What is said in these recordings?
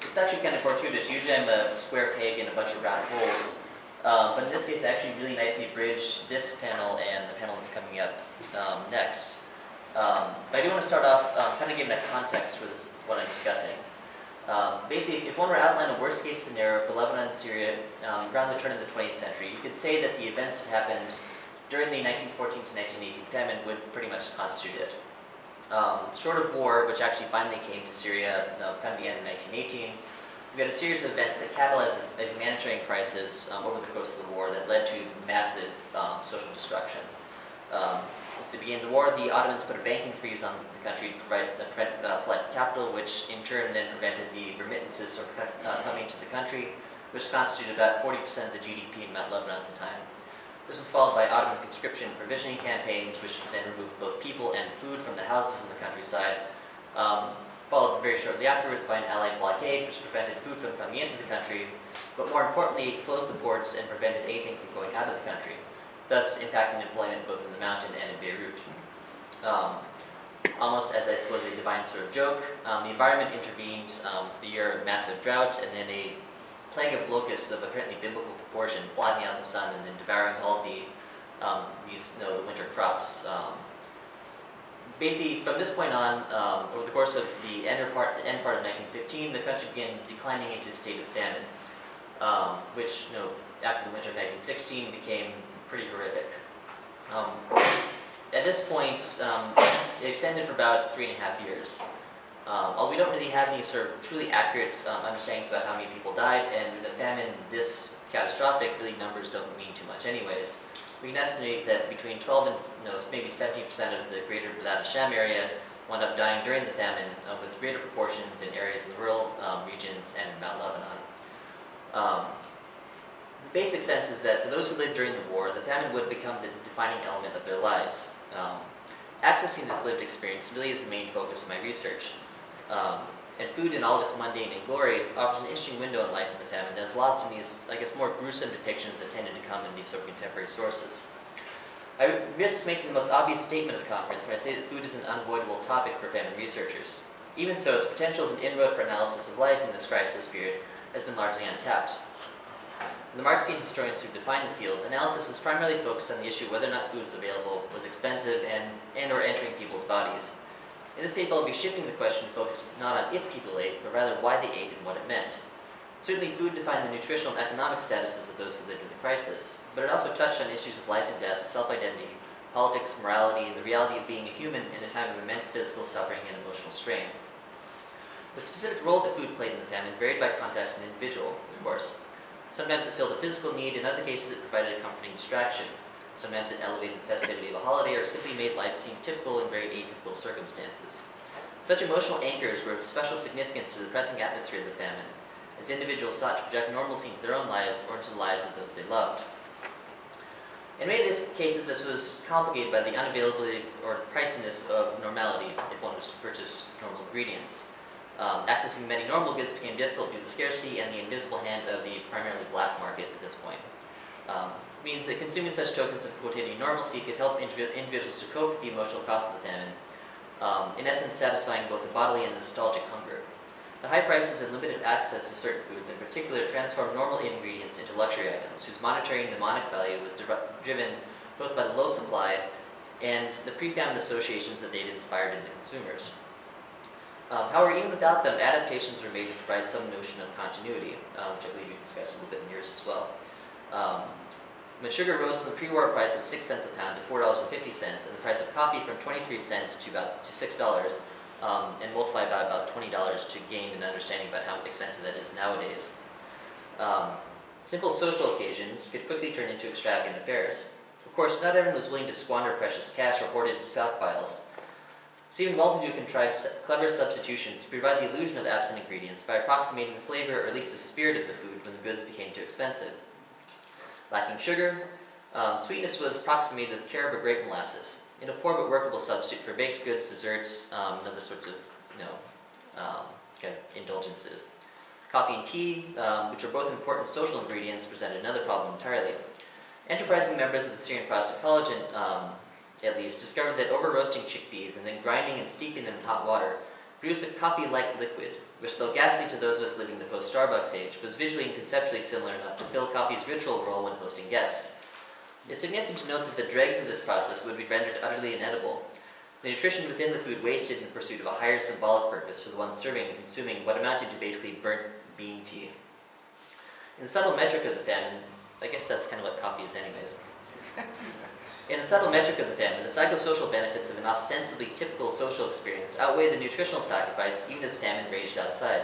It's actually kind of fortuitous. Usually I'm a square peg in a bunch of round holes. But in this case, I actually really nicely bridge this panel and the panel that's coming up next. But I do want to start off kind of giving a context for this, what I'm discussing. Basically, if one were to outline a worst case scenario for Lebanon and Syria around the turn of the 20th century, you could say that the events that happened during the 1914 to 1918 famine would pretty much constitute it. Short of war, which actually finally came to Syria kind of the end of 1918, we had a series of events that catalyzed a humanitarian crisis over the course of the war that led to massive social destruction. At the beginning of the war, the Ottomans put a banking freeze on the country to prevent flight of capital, which in turn then prevented the remittances from coming to the country, which constituted about 40% of the GDP in Mount Lebanon at the time. This was followed by Ottoman conscription and provisioning campaigns, which then removed both people and food from the houses in the countryside. Followed very shortly afterwards by an Allied blockade, which prevented food from coming into the country, but more importantly, closed the ports and prevented anything from going out of the country, thus impacting employment both in the mountain and in Beirut. Almost as I suppose a divine sort of joke, the environment intervened, the year of massive drought, and then a plague of locusts of apparently biblical proportion, blotting out the sun and then devouring all the the winter crops. Basically, from this point on, over the course of the end part of 1915, the country began declining into a state of famine, which, after the winter of 1916, became pretty horrific. At this point, it extended for about 3.5 years. Although we don't really have any sort of truly accurate understandings about how many people died, and with a famine this catastrophic, really numbers don't mean too much anyways. We can estimate that between 12 and maybe 70% of the greater Balad Sham area wound up dying during the famine, with greater proportions in areas in the rural regions and in Mount Lebanon. The basic sense is that for those who lived during the war, the famine would become the defining element of their lives. Accessing this lived experience really is the main focus of my research. And food in all of its mundane and glory offers an interesting window in life of the famine that is lost in these, more gruesome depictions that tended to come in these sort of contemporary sources. I risk making the most obvious statement of the conference when I say that food is an unavoidable topic for famine researchers. Even so, its potential as an inroad for analysis of life in this crisis period has been largely untapped. For the Marxian historians who define the field, analysis is primarily focused on the issue of whether or not food was available, was expensive, and or entering people's bodies. In this paper, I'll be shifting the question to focus not on if people ate, but rather why they ate and what it meant. Certainly, food defined the nutritional and economic statuses of those who lived in the crisis, but it also touched on issues of life and death, self-identity, politics, morality, and the reality of being a human in a time of immense physical suffering and emotional strain. The specific role that food played in the famine varied by context and individual, of course. Sometimes it filled a physical need, in other cases it provided a comforting distraction. Sometimes it elevated the festivity of a holiday or simply made life seem typical in very atypical circumstances. Such emotional anchors were of special significance to the pressing atmosphere of the famine, as individuals sought to project normalcy into their own lives or into the lives of those they loved. In many of these cases, this was complicated by the unavailability or priciness of normality if one was to purchase normal ingredients. Accessing many normal goods became difficult due to the scarcity and the invisible hand of the primarily black market at this point. Means that consuming such tokens of quotidian normalcy could help individuals to cope with the emotional cost of the famine, in essence satisfying both the bodily and the nostalgic hunger. The high prices and limited access to certain foods in particular transformed normal ingredients into luxury items, whose monetary and mnemonic value was driven both by the low supply and the pre-famine associations that they'd inspired in the consumers. However, even without them, adaptations were made to provide some notion of continuity, which I believe you discussed a little bit in yours as well. When sugar rose from the pre-war price of 6 cents a pound to $4.50, and the price of coffee from 23 cents to $6, and multiplied by about $20 to gain an understanding about how expensive that is nowadays. Simple social occasions could quickly turn into extravagant affairs. Of course, not everyone was willing to squander precious cash or hoarded stockpiles. So even well-to-do contrived clever substitutions to provide the illusion of absent ingredients by approximating the flavor or at least the spirit of the food when the goods became too expensive. Lacking sugar, sweetness was approximated with carob or grape molasses, in a poor but workable substitute for baked goods, desserts, and other sorts of kind of indulgences. Coffee and tea, which are both important social ingredients, presented another problem entirely. Enterprising members of the Syrian Protestant College, at least, discovered that over-roasting chickpeas and then grinding and steeping them in hot water produced a coffee-like liquid, which, though ghastly to those of us living the post-Starbucks age, was visually and conceptually similar enough to fill coffee's ritual role when hosting guests. It is significant to note that the dregs of this process would be rendered utterly inedible, the nutrition within the food wasted in the pursuit of a higher symbolic purpose for the one serving and consuming what amounted to basically burnt bean tea. In the subtle metric of the famine, I guess that's kind of what coffee is anyways. In the subtle metric of the famine, the psychosocial benefits of an ostensibly typical social experience outweigh the nutritional sacrifice even as famine raged outside.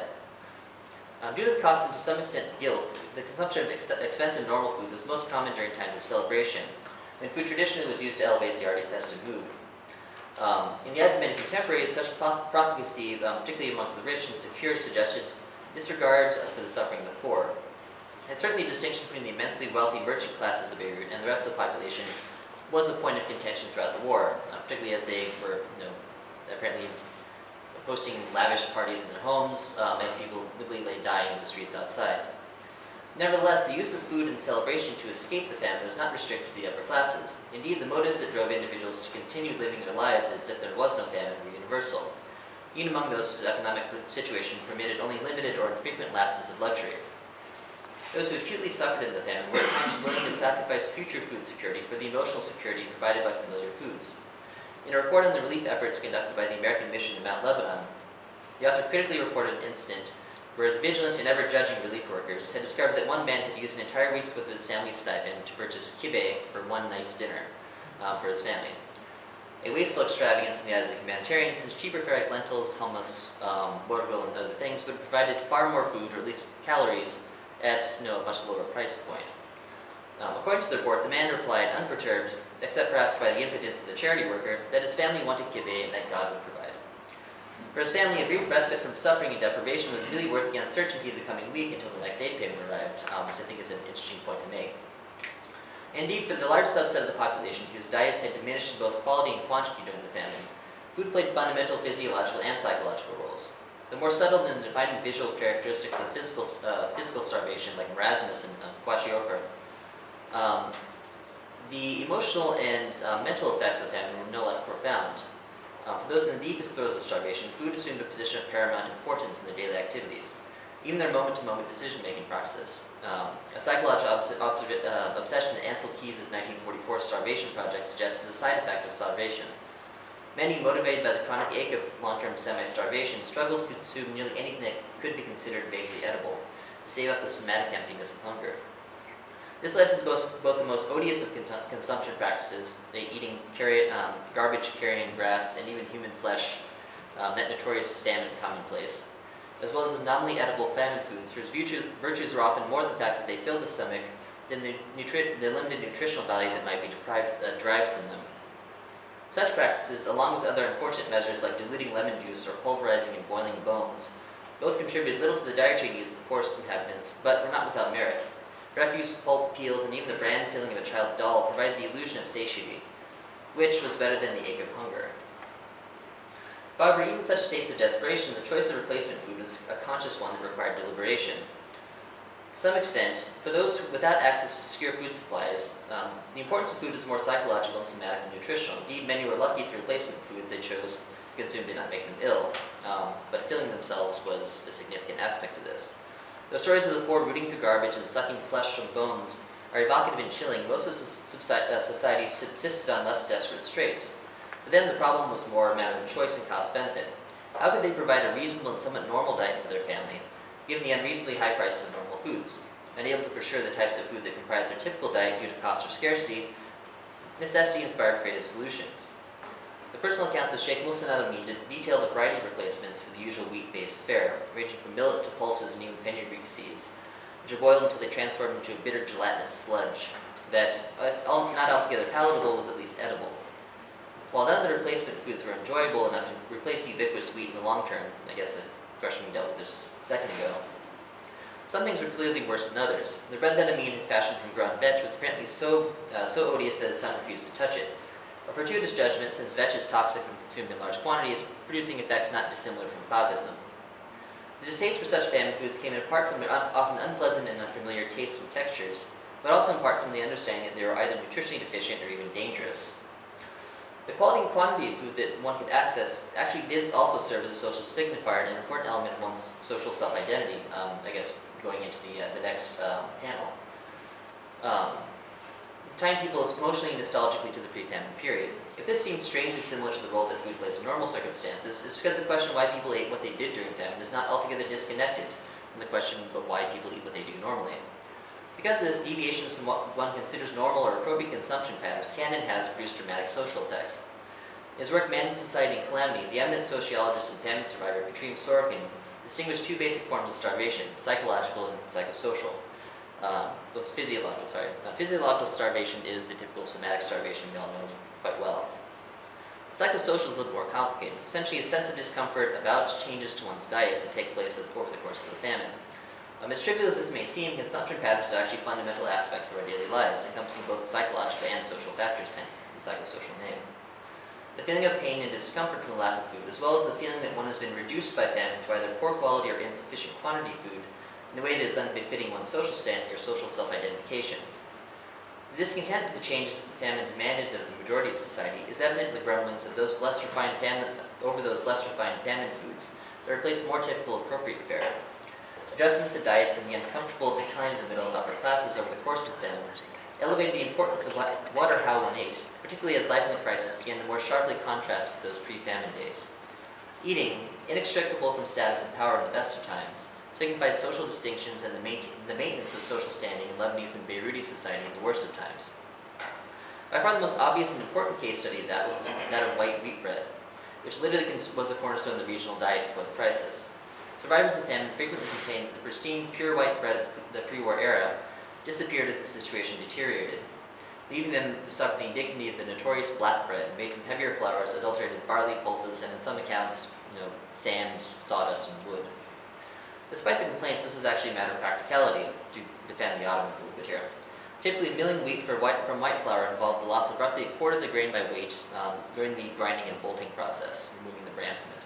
Due to the cost and to some extent guilt, the consumption of expensive normal food was most common during times of celebration, when food traditionally was used to elevate the already festive mood. In the eyes of many contemporaries, such profligacy, particularly among the rich and secure, suggested disregard for the suffering of the poor. And certainly a distinction between the immensely wealthy merchant classes of Beirut and the rest of the population was a point of contention throughout the war, particularly as they were, apparently hosting lavish parties in their homes as people literally lay dying in the streets outside. Nevertheless, the use of food in celebration to escape the famine was not restricted to the upper classes. Indeed, the motives that drove individuals to continue living their lives as if there was no famine were universal, even among those whose economic situation permitted only limited or infrequent lapses of luxury. Those who acutely suffered in the famine were at times willing to sacrifice future food security for the emotional security provided by familiar foods. In a report on the relief efforts conducted by the American mission to Mount Lebanon, the author critically reported an incident where the vigilant and ever-judging relief workers had discovered that one man had used an entire week's worth of his family's stipend to purchase kibbeh for one night's dinner for his family. A wasteful extravagance in the eyes of the humanitarian, since cheaper fare like lentils, hummus, borgul, and other things would have provided far more food, or at least calories, at a much lower price point. According to the report, the man replied, unperturbed, except perhaps by the impotence of the charity worker, that his family wanted kibbeh and that God would provide. For his family, a brief respite from suffering and deprivation was really worth the uncertainty of the coming week until the next aid payment arrived, which I think is an interesting point to make. Indeed, for the large subset of the population whose diets had diminished in both quality and quantity during the famine, food played fundamental physiological and psychological roles. The more subtle than the defining visual characteristics of physical starvation, like marasmus and kwashiorkor, the emotional and mental effects of famine were no less profound. For those in the deepest throes of starvation, food assumed a position of paramount importance in their daily activities, even their moment-to-moment decision-making process. A psychological obsession that Ansel Keys' 1944 starvation project suggests is a side effect of starvation. Many, motivated by the chronic ache of long-term semi-starvation, struggled to consume nearly anything that could be considered vaguely edible, to save up the somatic emptiness of hunger. This led to both the most odious of consumption practices, eating garbage-carrying grass and even human flesh, that notorious famine commonplace, as well as anomaly edible famine foods, whose virtues are often more the fact that they fill the stomach than the limited nutritional value that might be derived from them. Such practices, along with other unfortunate measures like diluting lemon juice or pulverizing and boiling bones, both contribute little to the dietary needs of the poorest inhabitants, but were not without merit. Refuse, pulp, peels, and even the bland filling of a child's doll provided the illusion of satiety, which was better than the ache of hunger. However, even in such states of desperation, the choice of replacement food was a conscious one that required deliberation. To some extent, for those without access to secure food supplies, the importance of food is more psychological and somatic than nutritional. Indeed, many were lucky the replacement foods they chose to consume did not make them ill, but filling themselves was a significant aspect of this. The stories of the poor rooting through garbage and sucking flesh from bones are evocative and chilling. Most of society subsisted on less desperate straits. For them, the problem was more a matter of choice and cost-benefit. How could they provide a reasonable and somewhat normal diet for their family, given the unreasonably high prices of normal foods? Unable to procure the types of food that comprise their typical diet due to cost or scarcity, necessity inspired creative solutions. The personal accounts of Sheikh Muhsin al-Amin detailed a variety of replacements for the usual wheat-based fare, ranging from millet to pulses and even fenugreek seeds, which are boiled until they transform into a bitter gelatinous sludge that, if not altogether palatable, was at least edible. While none of the replacement foods were enjoyable enough to replace ubiquitous wheat in the long term, I guess the question we dealt with this a second ago, some things were clearly worse than others. The bread that Amin had fashioned from ground vetch was apparently so odious that his son refused to touch it. A fortuitous judgment, since vetch is toxic when consumed in large quantities, producing effects not dissimilar from favism. The distaste for such famine foods came in part from their often unpleasant and unfamiliar tastes and textures, but also in part from the understanding that they were either nutritionally deficient or even dangerous. The quality and quantity of food that one could access actually did also serve as a social signifier and an important element of one's social self-identity, I guess going into the next panel. Tying people emotionally and nostalgically to the pre-famine period. If this seems strangely similar to the role that food plays in normal circumstances, it's because the question why people ate what they did during famine is not altogether disconnected from the question of why people eat what they do normally. Because of this, deviations from what one considers normal or appropriate consumption patterns can and has produced dramatic social effects. In his work Man in Society and Calamity, the eminent sociologist and famine survivor Petrim Sorokin distinguished two basic forms of starvation, psychological and psychosocial. Physiological starvation is the typical somatic starvation we all know quite well. Psychosocial is a little more complicated. It's essentially a sense of discomfort about changes to one's diet to take place over the course of the famine. As trivial as this may seem, consumption patterns are actually fundamental aspects of our daily lives, encompassing both psychological and social factors, hence the psychosocial name. The feeling of pain and discomfort from the lack of food, as well as the feeling that one has been reduced by famine to either poor quality or insufficient quantity of food, in a way that is unbefitting one's social standing or social self-identification. The discontent with the changes that the famine demanded of the majority of society is evident in the grumblings of those less refined famine foods that replace more typical appropriate fare. Adjustments to diets and the uncomfortable decline of the middle and upper classes over the course of the famine elevated the importance of what or how one ate, particularly as life in the crisis began to more sharply contrast with those pre-famine days. Eating, inextricable from status and power in the best of times, signified social distinctions and the maintenance of social standing in Lebanese and Beiruti society in the worst of times. By far the most obvious and important case study of that was that of white wheat bread, which literally was the cornerstone of the regional diet before the crisis. Survivors of the famine frequently complained that the pristine, pure white bread of the pre-war era disappeared as the situation deteriorated, leaving them to suffer the indignity of the notorious black bread made from heavier flours, adulterated with barley, pulses, and in some accounts, sand, sawdust, and wood. Despite the complaints, this was actually a matter of practicality, to defend the Ottomans a little bit here. Typically, milling wheat from white flour involved the loss of roughly a quarter of the grain by weight during the grinding and bolting process, removing the bran from it.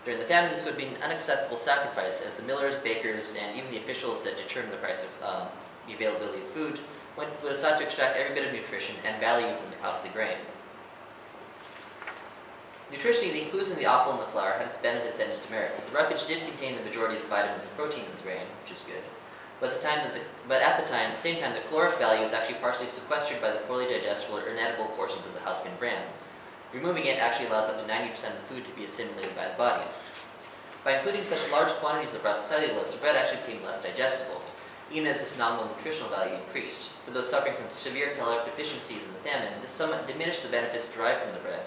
During the famine, this would be an unacceptable sacrifice, as the millers, bakers, and even the officials that determined the price of the availability of food would have sought to extract every bit of nutrition and value from the costly grain. Nutritionally, the inclusion of the offal in the flour had its benefits and its demerits. The roughage did contain the majority of the vitamins and protein in the grain, which is good. But at the same time, the caloric value is actually partially sequestered by the poorly digestible or inedible portions of the husk and bran. Removing it actually allows up to 90% of the food to be assimilated by the body. By including such large quantities of rough cellulose, the bread actually became less digestible, even as its nominal nutritional value increased. For those suffering from severe caloric deficiencies in the famine, this somewhat diminished the benefits derived from the bread,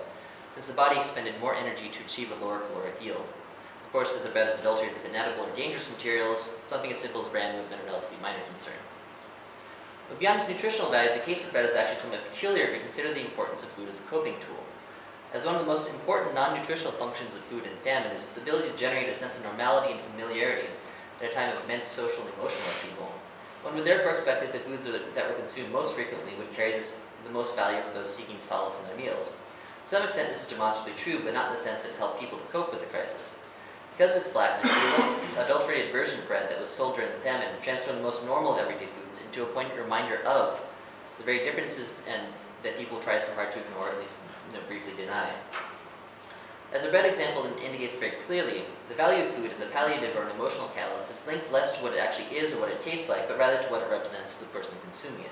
since the body expended more energy to achieve a lower caloric yield. Of course, if the bread was adulterated with inedible or dangerous materials, something as simple as bran would have been a relatively minor concern. But beyond its nutritional value, the case of bread is actually somewhat peculiar if you consider the importance of food as a coping tool. As one of the most important non-nutritional functions of food in famine is its ability to generate a sense of normality and familiarity at a time of immense social and emotional upheaval. One would therefore expect that the foods that were consumed most frequently would carry the most value for those seeking solace in their meals. To some extent, this is demonstrably true, but not in the sense that it helped people to cope with the crisis. Because of its blackness, the adulterated version of bread that was sold during the famine transformed the most normal of everyday foods into a poignant reminder of the very differences and that people tried so hard to ignore, or at least briefly deny. As the bread example indicates very clearly, the value of food as a palliative or an emotional catalyst is linked less to what it actually is or what it tastes like, but rather to what it represents to the person consuming it.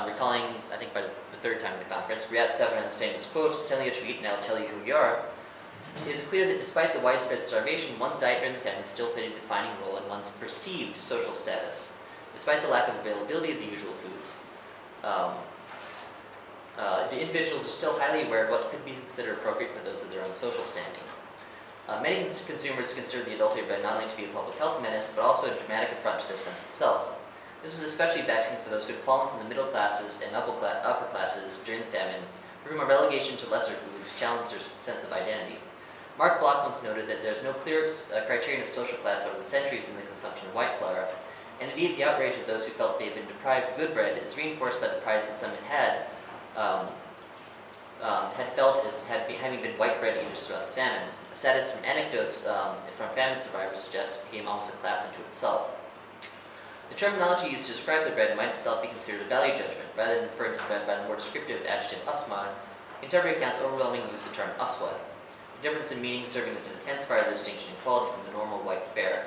Recalling, I think by the third time in the conference, Riyad Severan's famous quote, "Tell me what you eat and I'll tell you who you are," it is clear that despite the widespread starvation, one's diet during the famine still played a defining role in one's perceived social status, despite the lack of availability of the usual foods. The individuals are still highly aware of what could be considered appropriate for those of their own social standing. Many consumers consider the adulterated bread not only to be a public health menace, but also a dramatic affront to their sense of self. This was especially vexing for those who had fallen from the middle classes and upper classes during the famine, for whom a relegation to lesser foods challenged their sense of identity. Mark Bloch once noted that there is no clear criterion of social class over the centuries in the consumption of white flour, and indeed the outrage of those who felt they had been deprived of good bread is reinforced by the pride that some had felt as having been white bread eaters throughout the famine. A status from anecdotes from famine survivors suggests it became almost a class unto itself. The terminology used to describe the bread might itself be considered a value judgment, rather than referring to the bread by the more descriptive adjective asmar, Contemporary accounts overwhelmingly use the term aswad, the difference in meaning serving as an intensifier of distinction and quality from the normal white fare.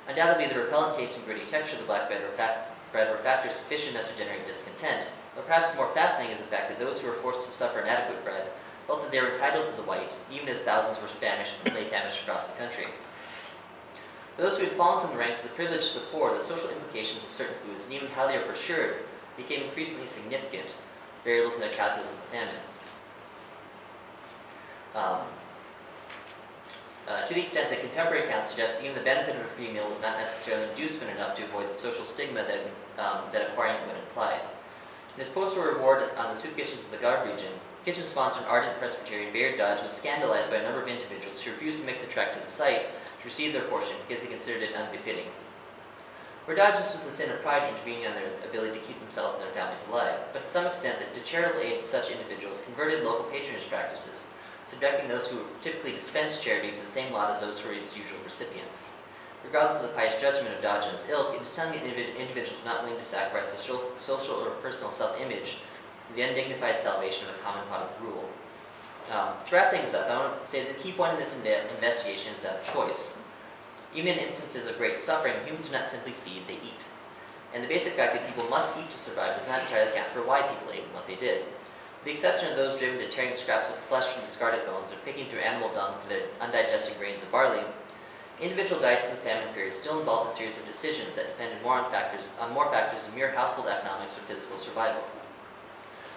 Undoubtedly, the repellent taste and gritty texture of the black bread were factors sufficient enough to generate discontent, but perhaps more fascinating is the fact that those who were forced to suffer inadequate bread felt that they were entitled to the white, even as thousands lay famished across the country. For those who had fallen from the ranks of the privileged to the poor, the social implications of certain foods, and even how they were procured, became increasingly significant variables in their calculus of the famine. To the extent that contemporary accounts suggest that even the benefit of a free meal was not necessarily inducement enough to avoid the social stigma that acquiring it would imply. In his post-war reward on the soup kitchens of the Garb region, kitchen sponsor and ardent Presbyterian Bayard Dodge was scandalized by a number of individuals who refused to make the trek to the site to receive their portion because he considered it unbefitting. For Dodge, this was the sin of pride intervening on their ability to keep themselves and their families alive, but to some extent the charitable aid to such individuals converted local patronage practices, subjecting those who typically dispensed charity to the same lot as those who were its usual recipients. Regardless of the pious judgment of Dodge and his ilk, it was telling individuals not willing to sacrifice their social or personal self-image for the undignified salvation of a common pot of gruel. To wrap things up, I want to say that the key point in this investigation is that of choice. Even in instances of great suffering, humans do not simply feed, they eat. And the basic fact that people must eat to survive does not entirely account for why people ate and what they did. With the exception of those driven to tearing scraps of flesh from discarded bones or picking through animal dung for the undigested grains of barley, individual diets in the famine period still involved a series of decisions that depended on more factors than mere household economics or physical survival.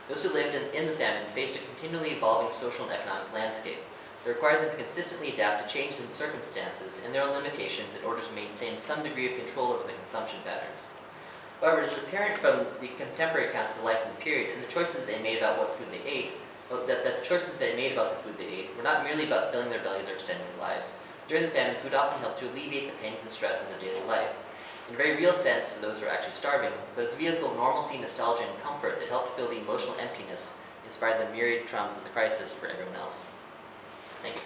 Those who lived in the famine faced a continually evolving social and economic landscape that required them to consistently adapt to changes in circumstances and their own limitations in order to maintain some degree of control over the consumption patterns. However, it is apparent from the contemporary accounts of the life of the period and the choices they made about what food they ate, that the choices they made about the food they ate were not merely about filling their bellies or extending their lives. During the famine, food often helped to alleviate the pains and stresses of daily life, in a very real sense for those who are actually starving, but it's a vehicle of normalcy, nostalgia, and comfort that helped fill the emotional emptiness inspired the myriad traumas of the crisis for everyone else. Thank you.